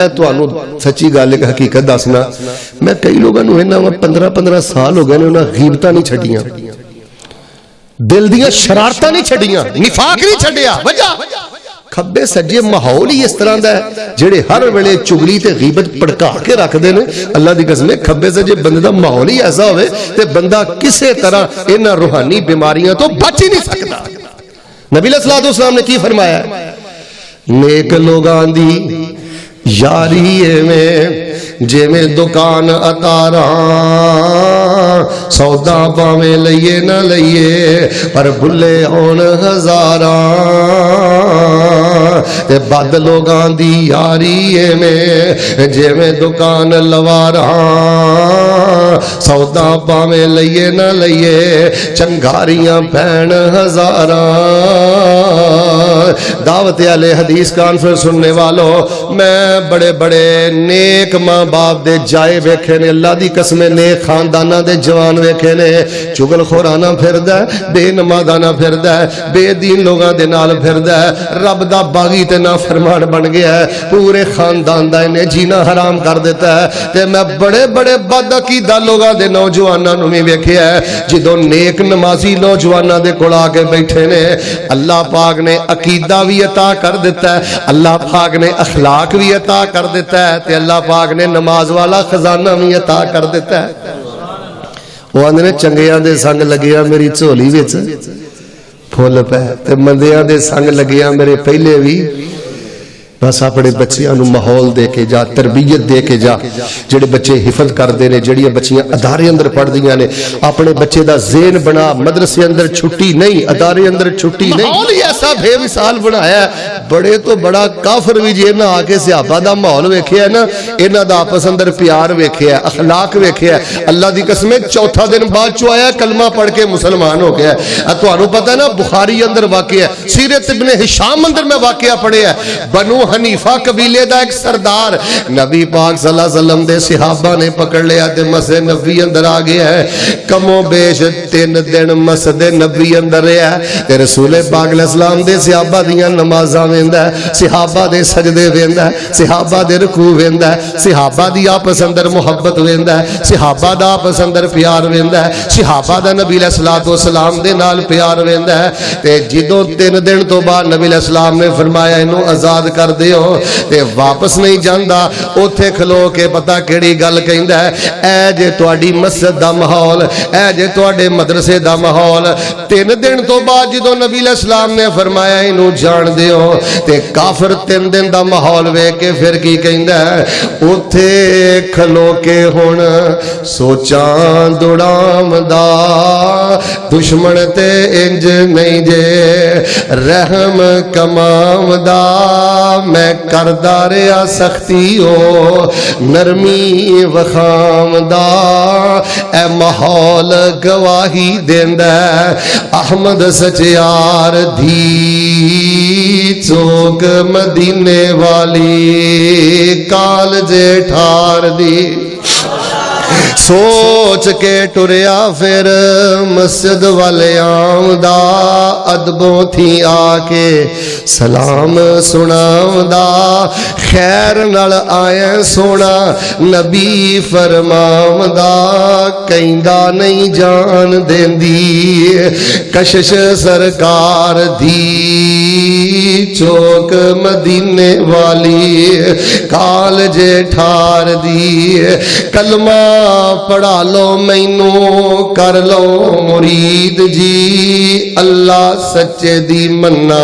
सच्ची गल एक हकीकत दसना, मैं कई लोगों को इन्ना 15-15 साल हो गए ने उन्हें गीबत नहीं छड़ियां, दिल दियां शरारतां नहीं छड़ियां, निफाक नहीं छड़िया। वजह खब्बे सज्जे माहौल ही इस तरह का है जेड़े हर वेले चुगली ते गीबत भड़का के रखते हैं। अल्लाह की कसम खब्बे सज्जे बंदे का माहौल ही ऐसा होवे ते बंदा किसी तरह इन्हां रूहानी बीमारियां तो बच ही नहीं सकता। नबी सल्लल्लाहु अलैहि वसल्लम ने की फरमाया, नेक लोगां दी यारी में जिवें दुकान अतारा, सौदा भावें लईए न लईए पर भुले होण हजारा। ते बद लोगां दी यारी में जिवें दुकान लवारा, सौदा भावें लईए न लईए चंगारियां पैण हजारा। दावत आले हदीस कॉन्फ्रेंस सुनने वालों, मैं बड़े बड़े नेक मां बाप दे जाए वेखे ने, अल्लाह दी कसम नेक खानदाना दे जवान वेखे ने, चुगलखोराना फिरदा है, बेनमाज़ाना फिरदा है, बेदीन लोगां दे नाल फिरदा है, रब दा बागी ते नाफरमान बन गया है, पूरे खानदान दा इन्हें जीना हराम कर देता है। ते मैं बड़े बड़े बदअकीदा लोगां दे नौजवानां नूं भी वेखिया है, जिदों नेक नमाजी नौजवानां दे कोल आके बैठे ने, अल्लाह पाक ने अकीदा भी अता कर देता है, अल्लाह पाक ने अखलाक भी अता कर देता है, ते अल्लाह पाक ने नमाज वाला खजाना भी अता कर देता है। वो आंदे ने चंगियां दे संग लगिया मेरी झोली विच फुल पै, ते मंदियां दे संग लगिया मेरे पहले भी। बस अपने बच्चों को माहौल दे के जा, तरबियत दे के जा। जेडे बच्चे हिफज करते हैं, जड़ियाँ बच्चियां अदारे अंदर पढ़दियां ने, अपने बच्चे का ज़ेन बना। मदरसे अंदर छुट्टी नहीं, अदारे अंदर छुट्टी नहीं, माहौल ही ऐसा बेमिसाल बनाया। बड़े तो बड़ा काफर भी जे ना आके सहाबा दा माहौल वेखिया ना, इन्हां दा आपस अंदर प्यार वेखिया, अखलाक वेखिया। अल्लाह दी कसम चौथा दिन बाद चो आया, कलमा पढ़ के मुसलमान हो गया। तुहानू पता है ना, बुखारी अंदर वाक़या, सीरत इब्ने हिशाम अंदर मैं वाक़या पढ़िया। बनु हनीफा कबीले दा एक सरदार नबी पाक सल्लल्लाहु अलैहि वसल्लम दे सहाबा ने पकड़ लिया ते मस्जिद नबी अंदर आ गया है। कमो बेश 3 दिन मस्जिद नबी अंदर रहा ते रसूल पाक अलैहिस्सलाम दे सहाबा दियां नमाज़ां वेंदा, सहाबा दे सजदे वेंदा, सहाबा दे रुकू वेंदा, सहाबा दी आपस अंदर मुहब्बत वेंदा, सहाबा दा आपस अंदर प्यार वेंदा, सहाबा दा नबी अलैहिस्सलातु वस्सलाम दे नाल प्यार वेंदा। ते जिदों 3 दिन तो बाद नबी अलैहिस्सलाम ने फरमाया इन्हू आजाद कर दियो, ते वापस नहीं जाता। उथे खलो के पता केड़ी गल कहंदा है, ऐ जे तुहाडी मस्जिद दा माहौल, ऐ जे तुहाडे मदरसे दा माहौल। 3 दिन तो बाद जदों नबी अलैहिस्सलाम ने फरमाया इनू जान दियो, ते काफिर 3 दिन दा माहौल वेख के फिर की कहंदा है, उथे खलो के हुण सोचां दुड़ामदा, दुश्मन ते इंज नहीं जे रहम कमामदा। मैं करदा रहा सख्ती हो नरमी वखामदा, ए माहौल गवाही देंदा। अहमद सचियार धी चौक मदीने वाली, काल जेठार दी सोच के टुरिया फिर मस्जिद वाले आमदा, अदबों थी आके सलाम सुनामदा। खैर नाल आया सोना नबी फरमामदा, कहंदा नहीं जान देंदी कशिश सरकार दी चौक मदीने वाली, काल जेठार दी। कलमा पढ़ा लो मैनू कर लो मुरीद जी, अल्लाह सच्चे दी मन्ना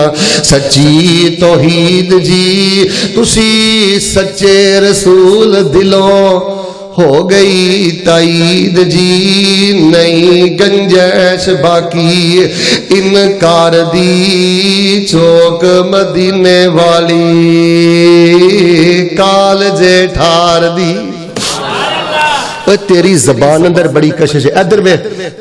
सच्ची तौहीद जी। तुसी सच्चे रसूल दिलों हो गई ताईद जी, नहीं गंजैश बाकी इनकार दी चौक मदीने वाली, काल जेठार दी। اوے تیری زبان اندر بڑی کشش ہے، ادھر میں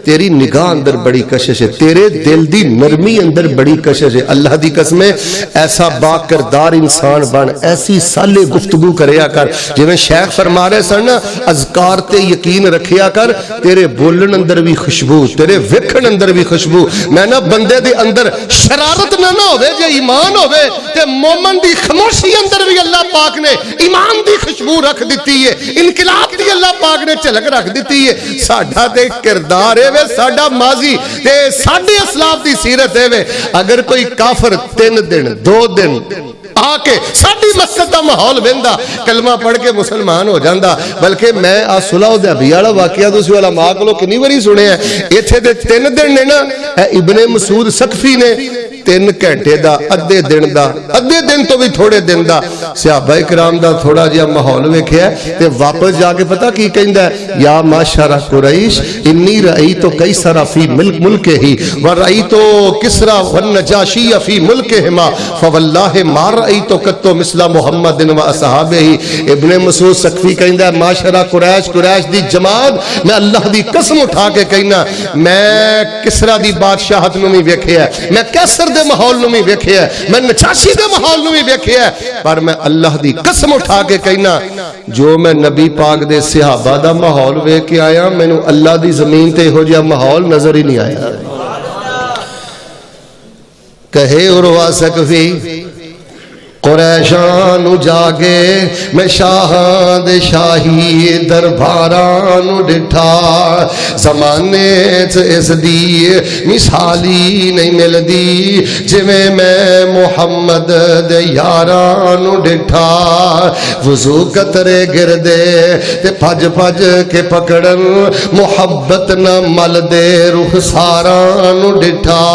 تیری نگاہ اندر بڑی کشش ہے، تیرے دل دی نرمی اندر بڑی کشش ہے۔ اللہ دی قسم ایسا با کردار انسان بن، ایسی سالے گفتگو کریا کر، جویں شیخ فرما رہے سن اذکار تے یقین رکھیا کر، تیرے بولن اندر بھی خوشبو، تیرے ویکھن اندر بھی خوشبو۔ میں نا بندے دے اندر شرارت نہ ہوے، جے ایمان ہوے تے مومن دی خاموشی اندر بھی اللہ پاک نے ایمان دی خوشبو رکھ دیتی ہے، انقلاب دی اللہ پاک نے جھلک رکھ دیتی ہے۔ ساڈا تے کردار ہے وے، ساڈا ماضی تے ساڈے اسلاف دی سیرت ہے وے۔ اگر کوئی کافر 3 دن 2 دن آ کے ساڈی مسجد دا ماحول ویندا، کلمہ پڑھ کے مسلمان ہو جاندا۔ بلکہ میں آ صلح حدیبیہ والا واقعہ تسی علماء کولوں کنی واری سنے ہیں، ایتھے دے 3 دن نے نا ابن مسعود سقفی نے 3 گھنٹے دا، ادھے دن دا، ادھے دن تو بھی تھوڑے دن دا صحابہ کرام دا تھوڑا جہا ماحول ویکھیا تے واپس جا کے پتہ کی کہندا ہے، یا معاشر قریش انی رأیت قیصر فی ملکہ ورأیت کسری والنجاشی فی ملکہما فواللہ ما رأیت قط مثل محمد و اصحابہ۔ ابن مسعود سقفی کہندا ہے معاشر قریش، قریش دی جماعت، میں اللہ دی قسم اٹھا کے کہنا میں کسری دی بادشاہت نو بھی ویکھیا، میں کیسر دے ماحول نو بھی ویکھیا، میں نجاشی دے ماحول نو بھی ویکھیا، پر میں اللہ دی قسم اٹھا کے کہنا جو میں نبی پاک دے صحابہ دا ماحول ویکھ کے آیا، مینوں اللہ دی زمین تے ہو جا ماحول نظر ہی نہیں آیا۔ کہے عروہ سقفی قریشان جاگے میں شاہاں دے شاہی درباران ڈٹھا، زمانے اس دی مثالی نہیں مل دی جویں میں محمد دے یاران ڈٹھا، وضو قطرے گردے تے پھج پھج کے پکڑن محبت نہ مل دے رخساران ڈٹھا،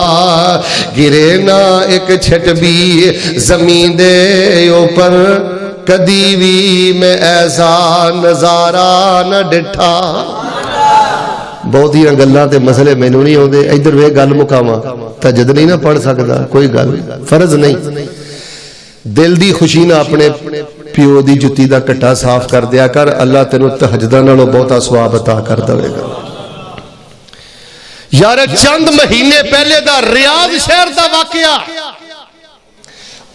گرے نہ ایک چھٹ بھی زمین دے اوپر کدی بھی میں ایسا نظارہ نہ ڈٹھا۔ بہت ہی گلاں تے مسئلے مینوں نہیں ہوندے، ادھر وے گل مکاواں تہجد نہیں نہ پڑھ سکدا، کوئی گل فرض نہیں، دل دی خوشی نہ اپنے پیو دی جتی دا کٹا صاف کر دیا کر، اللہ تینوں تہجداں نالوں بہتا ثواب عطا کر دے گا۔ یار چند مہینے پہلے دا ریاض شہر دا واقعہ،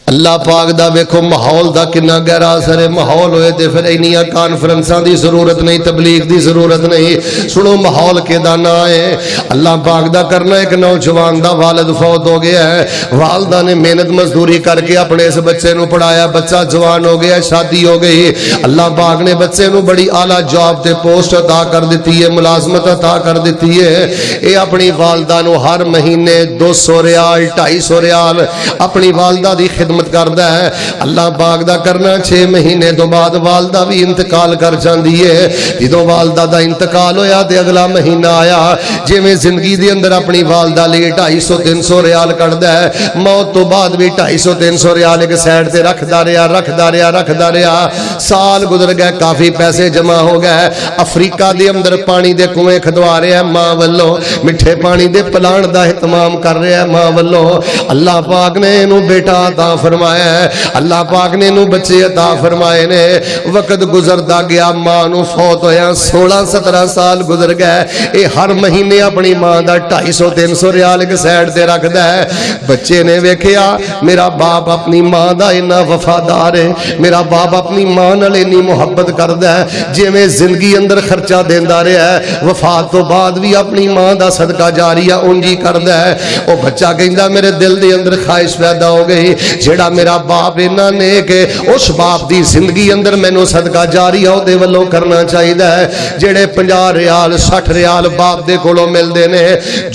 اللہ پاک دا ویکھو ماحول دا کنا گہرا اثر ہے۔ ماحول ہوئے تے پھر اینیاں کانفرنساں دی ضرورت نہیں، تبلیغ دی ضرورت نہیں، سنو ماحول کے دا نہ ہے۔ اللہ پاک دا کرنا ایک نوجوان دا والد فوت ہو گیا ہے، والدہ نے محنت مزدوری کر کے اپنے اس بچے نو پڑھایا، بچہ جوان ہو گیا، شادی ہو گئی، اللہ پاک نے بچے نو بڑی اعلیٰ جاب تے پوسٹ عطا کر دیتی ہے، ملازمت عطا کر دیتی ہے۔ اے اپنی والدہ نو ہر مہینے 200 ریال 250 ریال اپنی والدہ دی خدمت کردا ہے۔ اللہ پاک دا کرنا 6 مہینے تو بعد والدہ بھی انتقال کر جاندی ہے۔ جدوں والدہ دا انتقال ہویا تے اگلا مہینہ آیا، جویں زندگی دے اندر اپنی والدہ لئی 250-300 ریال کڈدا ہے، موت تو بعد بھی 250-300 ریال ایک سائیڈ تے رکھدا رہیا۔ سال گزر گئے، کافی پیسے جمع ہو گئے، افریقہ دے اندر پانی دے کنویں کھدوا رہا ہے ماں والوں، میٹھے پانی دے پلان دا اہتمام کر رہا ہے ماں والوں۔ اللہ پاک نے انہوں بیٹا عطا فرمایا ہے، اللہ پاک نے انہوں بچے عطا فرمائے نے۔ وقت گزردا گیا، ماں نو فوت ہویا 16-17 سال گزر گئے، اے ہر مہینے اپنی ماں دا 250-300 ریال ایک سائیڈ تے رکھدا ہے۔ بچے نے ویکھیا میرا باپ اپنی ماں دا اتنا وفادار ہے، میرا باپ اپنی ماں نال اتنی محبت کردا ہے، جویں زندگی اندر خرچہ دیندا رہیا ہے، وفات تو بعد بھی اپنی ماں دا صدقہ جاریہ اونجی کردا ہے۔ او بچہ کہندا میرے دل دے اندر خواہش پیدا ہو گئی، جیڑا میرا باپ اتنا نیک ہے، اس باپ دی زندگی اندر مینوں صدقہ جاریہ دے ولوں کرنا چاہیدا ہے۔ جیڑے 50 ریال 60 ریال باپ دے کولوں ملدے نے،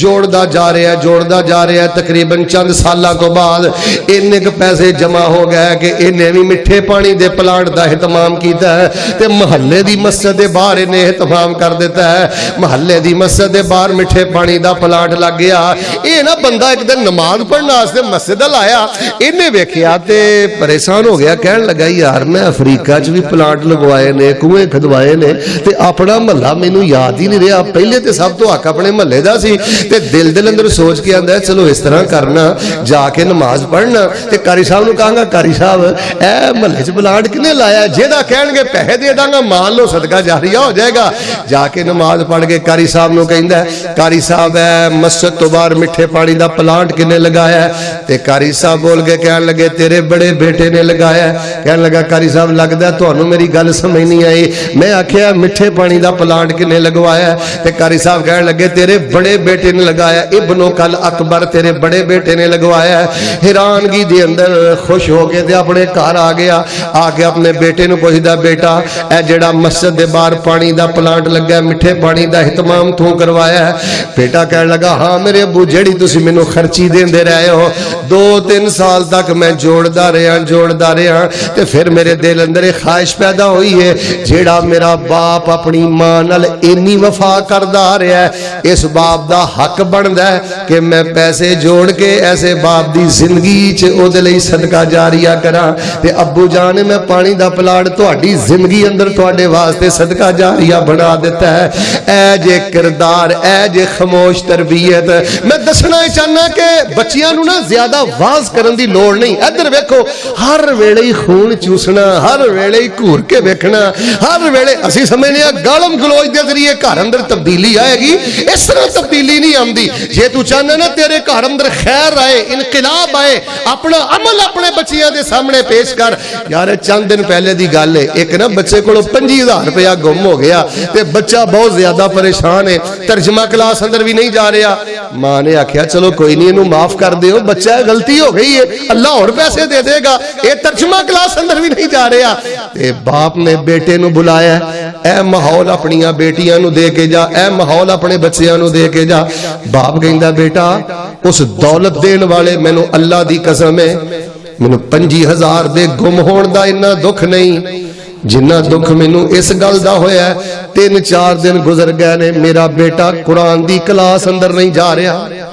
جوڑدا جا رہا ہے، تقریباً چند سالاں تو بعد اننے کے پیسے جمع ہو گئے کہ انہیں بھی مٹھے پانی دے پلانٹ دا اہتمام کیتا ہے تے محلے دی مسجد دے باہر انہیں اہتمام کر دیتا ہے۔ محلے دی مسجد دے باہر مٹھے پانی دا پلانٹ لگ گیا۔ اے نا بندہ ایک دن نماز پڑھنا واسطے مسجد لایا، انہیں वेख्या ते परेशान हो गया, कहन लगा यार मैं अफ्रीका च भी प्लांट लगवाए ने, कुएं खदवाए ने, ते अपना महल्ला मैनू याद ही नहीं रहा। पहले तो सब तो हक अपने महल्ले दा सी, ते दिल दिल अंदर सोच के आंदा चलो इस तरह करना, जाके नमाज पढ़ना। ते कारी साहब नूं कहांगा कारी साहब ए महल्ले च प्लांट किने लाया, जेदा कहणगे पैसे दे दांगा, मान लो सदका जारिया हो जाएगा। जाके नमाज पढ़ के कारी साहब नूं कहंदा कारी साहब ए मस्जिद तो बाहर मिठे पानी दा प्लांट किने लगाया? ते कारी साहब बोल के कहन लगे तेरे बड़े बेटे ने लगाया। कहन लगा कारी साहब लगदा तुहानू मेरी गल समझ नहीं आई। मैं आख्या मिठे पानी दा प्लांट किने लगवाया? ते कारी साहब कहन लगे तेरे बड़े बेटे ने लगाया, इब्नो कल अकबर तेरे बड़े बेटे ने लगवाया। हैरानगी दे अंदर खुश हो के ते अपने घर आ गया। आके अपने बेटे नूं पुछदा बेटा ए जेड़ा मस्जिद दे बाहर पानी दा प्लांट लगा मिठे पानी दा इहतमाम तू करवाया है? बेटा कहन लगा हाँ मेरे अबू जेड़ी तुसी मैनू खर्ची देंदे रहे हो 2-3 साल तक मैं जोड़दा रहा ते फिर मेरे दिल अंदर एक ख्वाहिश पैदा हुई है जेड़ा मेरा बाप अपनी मां नाल इन्नी वफा करदा आ रहा है, इस बाप दा हक बनदा है कि मैं पैसे जोड़ के ऐसे बाप दी जिंदगी च ओदे लई सदका जारिया करा। ते अब्बू जान मैं पानी दा प्लांट तुहाडी जिंदगी अंदर तुहाडे वास्ते सदका जारिया बना दिता है। ऐ जे किरदार ऐ जे खामोश तरबियत मैं दसना चाहना कि बच्चियां नूं ना ज्यादा वाज करन दी लोड़ नहीं। इधर वेखो हर वेले ही खून चूसना, हर वेले ही घूर के वेखना, हर वेले असीं समझने आ गालम गलोच दे जरिए घर अंदर तब्दीली आएगी, इस तरह तब्दीली नहीं आंदी। जे तू चाहना ना तेरे घर अंदर खैर आए, इनकलाब आए, अपना अमल अपने बच्चियां दे सामने पेश कर। यार चंद दिन पहले दी गल है, एक ना बच्चे कोलों 25,000 रुपया गुम हो गया ते बच्चा बहुत ज्यादा परेशान है, तर्जमा क्लास अंदर भी नहीं जा रहा। मां ने आख्या चलो कोई नहीं इनू माफ कर दियो, बच्चा गलती हो गई है, अल्लाह और पैसे दे देगा, ये तर्जमा क्लास अंदर भी नहीं जा रहा। ते बाप ने बेटे नू बुलाया, ए माहौल अपनियां बेटियां नू दे के जा, ए माहौल अपने बच्चियां नू दे के जा। बाप कहंदा बेटा उस दौलत देने वाले मैनू अल्लाह दी कसम है मैनू 25,000 दे गुम होण दा इन्ना दुख नहीं जिन्ना दुख मैनू इस गल दा होया। 3-4 दिन गुजर गए ने, मेरा बेटा कुरान दी क्लास अंदर नहीं जा रहा।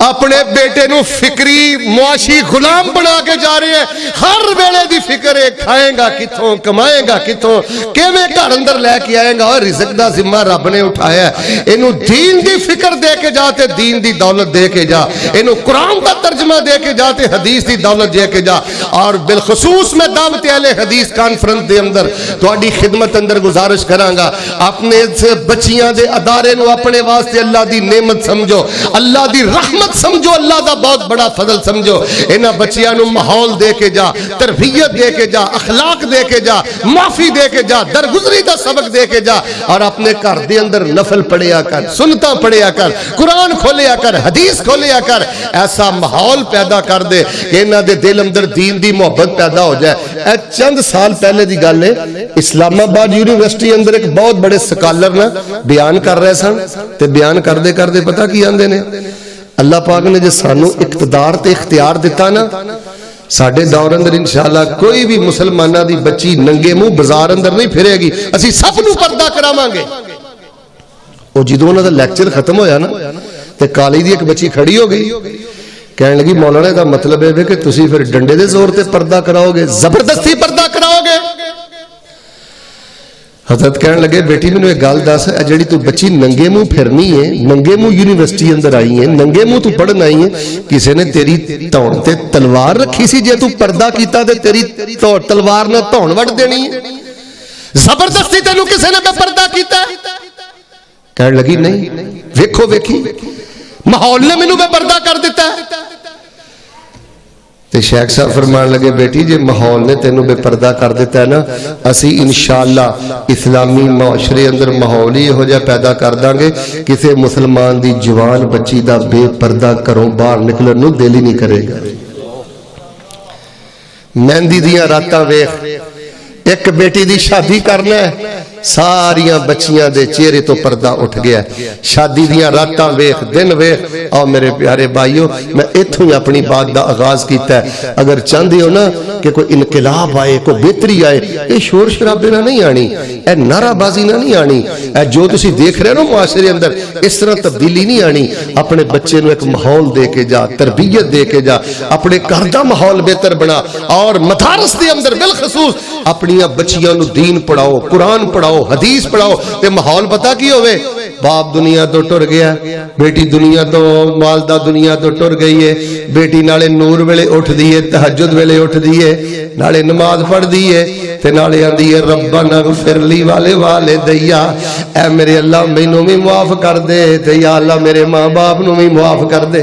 अपने बेटे नू फिक्री मुआशी गुलाम बना के जा रहे हैं। हर वेले दी फिक्र है खाएगा किथों, कमाएगा किथों, किवें घर अंदर लेके आएगा, और रिज़्क दा जिम्मा रब ने उठाया। इनू दीन दी फिक्र दे के जा ते दीन दी दौलत दे के जा, इनू कुरान दा तर्जमा दे के जा ते हदीस दी दौलत दे के जा। और बिलखसूस मैं दावत अहले हदीस कॉन्फ्रेंस दे अंदर तुहाडी खिदमत अंदर गुजारिश करांगा, अपने बच्चियां दे अदारे नू अपने वास्ते अल्लाह दी नेमत समझो, अल्लाह दी रहमत समझो, अल्लाह दा बहुत बड़ा फजल समझो। इन्हां बच्चियां नू माहौल दे के जा, तरबियत दे के जा, अखलाक दे के जा, माफी दे के जा, दरगुजरी दा सबक दे के जा। और अपने घर दे अंदर नफल पढ़िया कर, सुन्नतां पढ़िया कर, कुरान खोलिया कर, हदीस खोलिया कर। ऐसा माहौल पैदा कर दे कि इन्हां दे दिल अंदर दीन दी मोहब्बत पैदा हो जाए। ए चंद साल पहले दी गल है, इस्लामाबाद यूनिवर्सिटी अंदर एक बहुत बड़े स्कॉलर ना बयान कर रहे सन, ते बयान करदे करदे पता की आंदे ने, अल्लाह पाक ने जो सानू इख्तिदार ते इख्तियार दिता ना, साडे दौर अंदर इंशाअल्लाह कोई भी मुसलमाना दी बच्ची नंगे मुंह बाजार अंदर नहीं फिरेगी, असी सब नू पर्दा करावांगे। ओ जदों उन्हां दा लैक्चर खत्म होया ना ते कॉलेज दी एक बच्ची खड़ी हो गई, कहने लगी मौलाना दा मतलब है कि तुसी फिर डंडे दे जोर ते पर्दा कराओगे, जबरदस्ती पर्दा कराओगे। हजरत कहने लगे बेटी मैनू एक गल दस, जिहड़ी तू बच्ची नंगे मुंह फिरनी है, नंगे मुंह यूनिवर्सिटी अंदर आई है, नंगे मुंह तू पढ़न आई है, किसी ने तेरी धौण ते तलवार रखी सी, जे तू पर्दा कीता ते तेरी तलवार नाल धौण वड़ देनी है, जबरदस्ती तेनू किसी ने बेपर्दा कीता? कहने लगी नहीं, वेखो वेखी माहौल ने मैनू बेपर्दा कर दिता। ते शेख साहब फरमान लगे बेटी जे माहौल ने तेनू बेपर्दा कर दिता है ना, असी इंशाअल्लाह इस्लामी मुआशरे अंदर माहौल ही इहो जिहा पैदा कर दांगे, किसी मुसलमान दी जवान बच्ची दा बेपर्दा घरों बाहर निकलण नू दिल ही नहीं करेगा। मेहंदी दियां रातां वेख, एक बेटी दी शादी करना है, ਸਾਰੀਆਂ ਬੱਚੀਆਂ ਦੇ ਚਿਹਰੇ ਤੋਂ ਪਰਦਾ ਉੱਠ ਗਿਆ। ਸ਼ਾਦੀ ਦੀਆਂ ਰਾਤਾਂ ਵੇਖ, ਦਿਨ ਵੇਖ। ਆਓ ਮੇਰੇ ਪਿਆਰੇ ਭਾਈਓ, मैं इत्थों ही अपनी बात का आगाज किया है। अगर चाहते हो ना कि कोई इनकलाब आए, कोई बेहतरी आए, ये शोर शराबे ना नहीं आनी, ये नाराबाजी ना नहीं आनी, जो तुसी देख रहे हो ना मुआशरे अंदर, इस तरह तब्दीली नहीं आनी। अपने बच्चे नूं एक माहौल दे के जा, तरबियत दे के जा, अपने घर दा माहौल बेहतर बना, और मदारस दे अंदर बिलखसूस अपनी बच्चियां नूं दीन पढ़ाओ, कुरान पढ़ाओ, हदीस पढ़ाओ। ते माहौल पता की होवे, बाप दुनिया तो टुर गया, बेटी दुनिया तो मालदा दुनिया तो टुर गई है, बेटी नाले नूर वेले उठदी है, तहज्जुद वेले उठदी है, नाले नमाज पढ़दी है, ते नाले आंदी है रब्बना ग़फ़िरली वाले वाले दैया, ऐ मेरे अल्लाह मैनू भी माफ कर दे, ते या अल्लाह मेरे मां बाप नू भी माफ कर दे।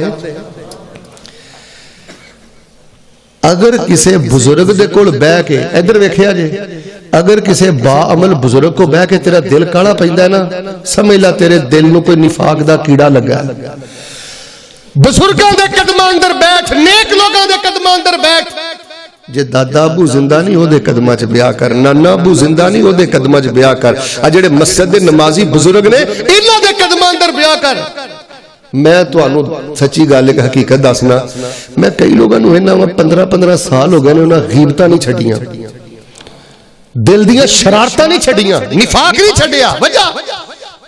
अगर किसी बुजुर्ग दे कोल बह के, इधर वेखिया जे, अगर किसी बाअमल बुजुर्ग को बह के तेरा दिल काला पैंदा है ना, समझ ला तेरे दिल नू कोई निफाक दा कीड़ा लगा। बुजुर्गों दे कदमां अंदर बैठ, नेक लोगों दे कदमां अंदर बैठ। जे दादा अबू जिंदा नहीं ओदे कदमां च ब्याह कर, नाना अबू जिंदा नहीं ओदे कदमां च ब्याह कर, आ जेड़े मस्जिद दे नमाजी बुजुर्ग ने इन्हां दे कदमां अंदर ब्याह कर। मैं तुहानू सच्ची गल एक हकीकत दसना, मैं कई लोगों नूं इन्हां 15-15 साल हो गए ने, उन्हां गीबतां नहीं छड्डियां, दिल दियां शरारतां नहीं छड्डियां, निफाक नहीं छड्डिया। वजह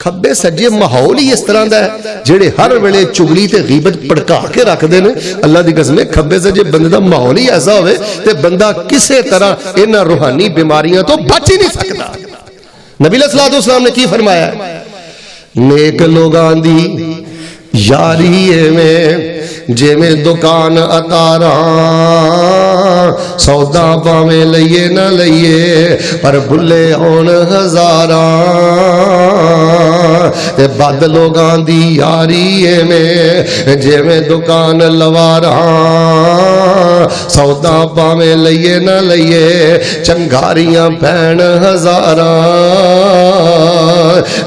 खब्बे सज्जे माहौल ही इस तरह दा है, जेड़े हर वेले चुगली ते गीबत भड़का के रखदे ने। अल्लाह दी कसम, खब्बे सज्जे बंदे दा माहौल ही ऐसा होवे ते बंदा किसी तरह इन्हां रूहानी बीमारियां तो बच ही नहीं सकदा। नबी अलैहिस्सलातु वस्सलाम ने की फरमाया, नेक लोगां दी यारी में जिवें दुकान अतारा, सौदा भावें लईए ना लईए पर भुले होण हजारा, ते बद लोगां दी यारी में जिवें दुकान लवारा, सौदा भावें लईए ना लईए चंगारियां पैण हजारा।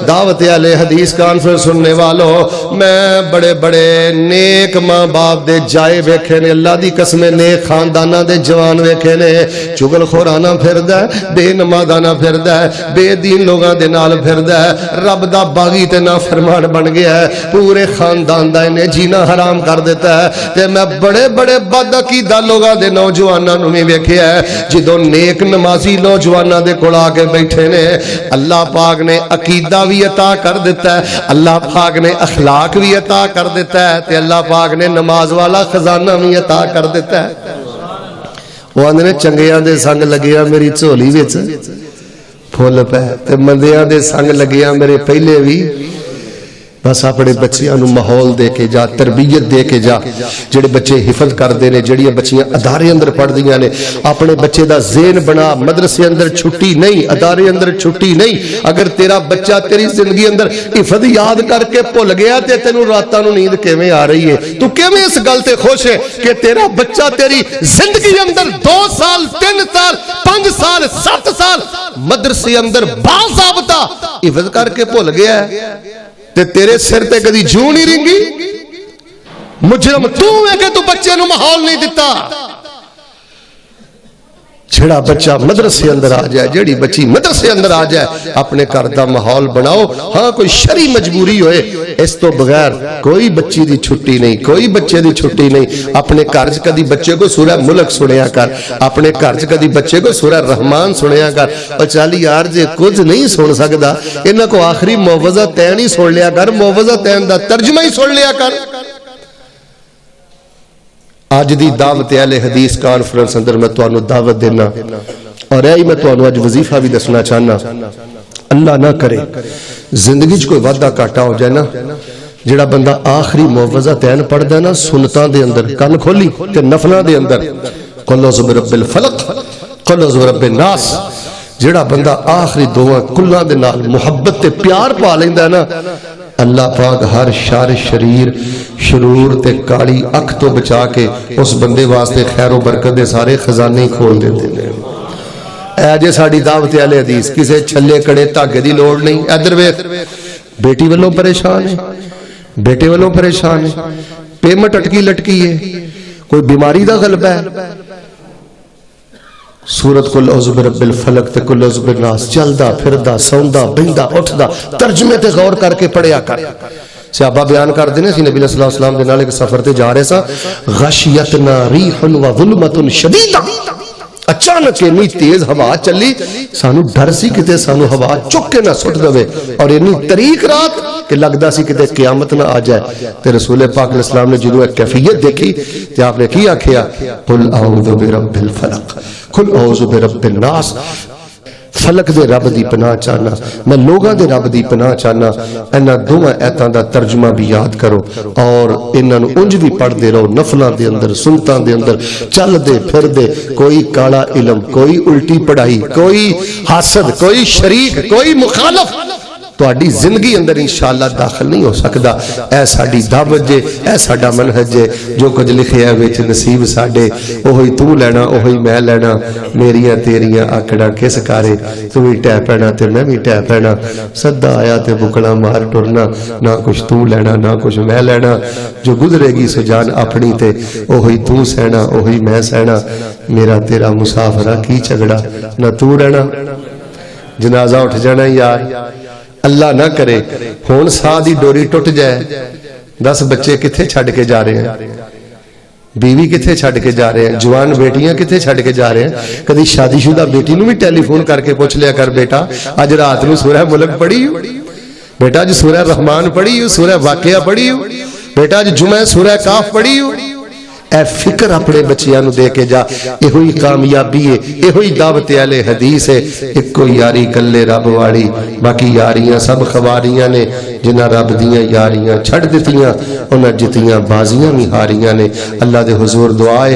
दावत आले हदीस कॉन्फ्रेंस सुनने वालों, मैं बड़े बड़े नेक मां बाप दे जाए वेखे ने, अल्लाह दी कसमें नेक खानदाना दे जवान वेखे ने, चुगलखोराना फिरदा है, बेनमाज़ाना फिरदा है, बेदीन लोगां दे नाल फिरदा है, रब दा बागी ते ना फरमान बन गया है, पूरे खानदान दा इन्हें जीना हराम कर देता है। ते मैं बड़े बड़े बदअकीदा लोगां दे नौजवानां नूं भी वेखिया है, जिदों नेक नमाजी नौजवानां दे कोल आके बैठे ने, अल्लाह पाक ने अकीदा भी अता कर देता है, अल्लाह पाक ने अखलाक भी अता कर देता है, ते अल्लाह पाक ने नमाज वाला खजाना भी अता कर देता है। वो आंदे ने चंगियां दे संग लगिया मेरी झोली विच फुल पै, ते मंदियां दे संग लगिया मेरे पहले भी। बस अपने बच्चों नूं माहौल दे के जा, तरबियत दे के जा। जेडे बच्चे हिफज करते हैं, जड़ियां बच्चियां अदारे अंदर पढ़दियां ने, अपने बच्चे का ज़हन बना। मदरसे अंदर छुट्टी नहीं, अदारे अंदर छुट्टी नहीं। अगर तेरा बच्चा तेरी जिंदगी अंदर हिफज याद करके भुल गया तो तेनों रातां नूं नींद किवें आ रही है? तू किवें इस गल ते खुश है कि तेरा बच्चा तेरी जिंदगी अंदर 2 साल 3 साल 5 साल 7 साल मदरसे अंदर बाज़ाब्ता हिफज करके भुल गया है, ते तेरे सिर ते कदी जू नहीं रिंगी? मुजरम तू है कि तू बच्चे नूं माहौल नहीं दिता। जेड़ा बच्चा मदरसे अंदर आ जाए, जेड़ी बच्ची मदरसे अंदर आ जाए, अपने घर का माहौल बनाओ। हाँ, कोई शरी मजबूरी होए, इस तो बगैर कोई बच्ची दी छुट्टी नहीं, कोई बच्चे दी छुट्टी नहीं। अपने घर च कदी बच्चे को सूरह मुल्क सुनिया कर, अपने घर च कदी बच्चे को सूरह रहमान सुनिया कर। और चल यार, जे कुछ नहीं सुन सकता, इन्हां को आखिरी मुअव्वज़ा तैन ही सुन लिया कर, मुअव्वज़ा तैन दा तर्जमा ही सुन लिया कर। आज दी दावत अहले हदीस कॉन्फ्रेंस अंदर मैं तुहानू दावत देना, और यही मैं तुहानू अज वजीफा भी दसना चाहना। अल्लाह ना करे जिंदगी च कोई वादा घाटा हो जाए ना, जिहड़ा बंदा आखिरी मुअव्वज़ा तैन पढ़दा ना, सुन्नतां दे अंदर कन खोली ते नफलां दे अंदर, कुल औज़ु बिरब्बिल फलक कुल औज़ु बिरब्बिन नास, जिहड़ा बंदा आखिरी दुआ कुल्लां दे नाल मुहब्बत ते प्यार पा लैंदा ना, अल्लाह पाक हर शर शरीर शरूर ते काली अख तो बचा के उस बंदे वास्ते खैरो बरकत दे सारे खजाने ही खोल देते हैं। ऐ जे साडी दावत अहले हदीस, किसे छल्ले कड़े धागे दी लोड़ नहीं। इधर वेख, बेटी वालों परेशान है, बेटे वालों परेशान है, पेमेंट अटकी लटकी है, कोई बीमारी का गलबा है, سورت کل اعوذ برب الفلق تے کل اعوذ بالناس چلدا پھردا سوندا بہندا اٹھدا ترجمے تے غور کر کے پڑھیا کر. صحابہ بیان کر دینے سی نبی صلی اللہ علیہ وسلم دے نال ایک سفر تے جا رہے سا غشیتنا ریح و ظلمت شدیدہ اچانک اتنی تیز ہوا چلی سانو ڈر سی کتے سانو ہوا چک کے نہ سٹ دے اور اتنی طریق رات کہ لگدا سی کتے قیامت نہ آ جائے. تے رسول پاک علیہ السلام نے جدو ایک کیفیت دیکھی تے آپ نے کیا کیا قل اعوذ برب الفلق قل اعوذ برب الناس. فلک دے رب دی پناہ چاہنا میں لوگاں دے رب دی پناہ چاہنا. انہاں دوواں ایتاں دا ترجمہ بھی یاد کرو اور انہاں نوں انج بھی پڑھ دے رہو نفلاں دے اندر سنتاں دے اندر چل دے پھر دے. کوئی کالا علم کوئی الٹی پڑھائی کوئی حاسد کوئی شریک کوئی مخالف تہاڈی زندگی اندر انشاءاللہ داخل نہیں ہو سکدا. اے ساڈی دعوت جے اے ساڈا منہج جے جو کچھ لکھیا ہے وچ نصیب ساڈے اوہی تو لینا اوہی میں لینا. میریاں تیریاں آکڑاں کس کارے تو بھی ٹہ پینا تے میں بھی ٹہ پینا. سدا آیا تے بکڑا مار ٹرنا نہ کچھ تو لینا نہ کچھ میں لینا. جو گزرے گی سو جان اپنی تے اوہی تو سہنا اوہی میں سہنا. میرا تیرا مسافرہ کی جھگڑا نہ تو رہنا. جنازہ اٹھ جانا یار اللہ نہ کرے ہون ساہ دی ڈوری ٹوٹ جائے 10 بچے کتھے چھڑ کے جا رہے ہیں بیوی کتھے چھڑ کے جا رہے ہیں جوان بیٹیاں کتھے چھڑ کے جا رہے ہیں. کدی شادی شدہ بیٹی نو بھی ٹیلی فون کر کے پوچھ لیا کر بیٹا اج رات نو سورہ ملک پڑھی ہو بیٹا اج سورہ رحمان پڑھی ہو سورہ واقعہ پڑھی ہو بیٹا اج جمعہ سورہ کاف پڑھی ہو. اے فکر اپنے بچیاں نو دے کے جا. یہ ہوئی کامیابی ہے یہ ہوئی دعوت اہل حدیث ہے. ایک کو یاری کلے رب والی باقی یاریاں سب خواریاں نے. جنہ رب دیاں یاریاں چھڑ دیتیاں انہاں جتیاں بازیاں بھی ہاریاں نے. اللہ دے حضور دعائے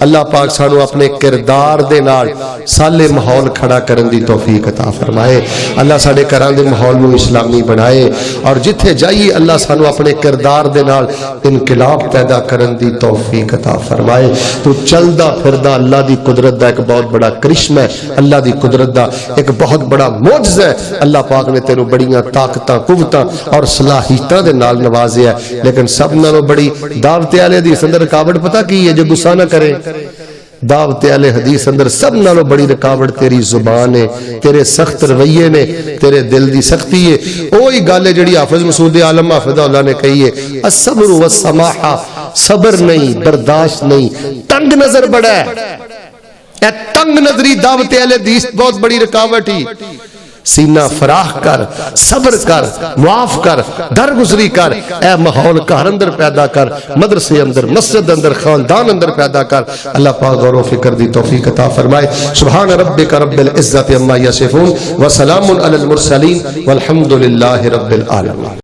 اللہ پاک سانو اپنے کردار دے نال سالے ماحول کھڑا کرن دی توفیق عطا فرمائے. اللہ ساڈے گھراں دے ماحول نو اسلامی بنائے اور جتھے جائیے اللہ سانو اپنے کردار دے نال انقلاب پیدا کرن دی توفیق عطا فرمائے. تو چلدا پھردا اللہ دی قدرت دا ایک بہت بڑا کرشمہ ہے. اللہ دی قدرت دا ایک بہت بڑا معجزہ ہے. اللہ پاک نے تینوں بڑیاں طاقتاں قوتاں اور صلاحیتاں دے نال نوازیا ہے. لیکن سب نالوں بڑی دعوت اہل حدیث اندر رکاوٹ پتہ کی ہے جو غصہ نہ کرے. دعوت اہل حدیث اندر سب نالوں بڑی رکاوٹ تیری زبان ہے تیرے سخت رویے نے تیرے دل دی سختی ہے. وہی گل ہے جڑی حافظ مسعود عالم حافظہ اللہ نے کہی ہے الصبر والسماحہ. صبر نہیں برداشت نہیں تنگ نظر بڑا ہے. اے تنگ نظری دعوت اہل حدیث بہت بڑی رکاوٹ ہی. سینہ فراخ کر صبر کر معاف کر درگزری کر. اے ماحول گھر اندر پیدا کر مدرسے اندر مسجد اندر خاندان اندر پیدا کر. اللہ پاک غور و فکر دی توفیق عطا فرمائے. سبحان ربک رب العزت عما یصفون وسلام علی المرسلین والحمد للہ رب العالمین.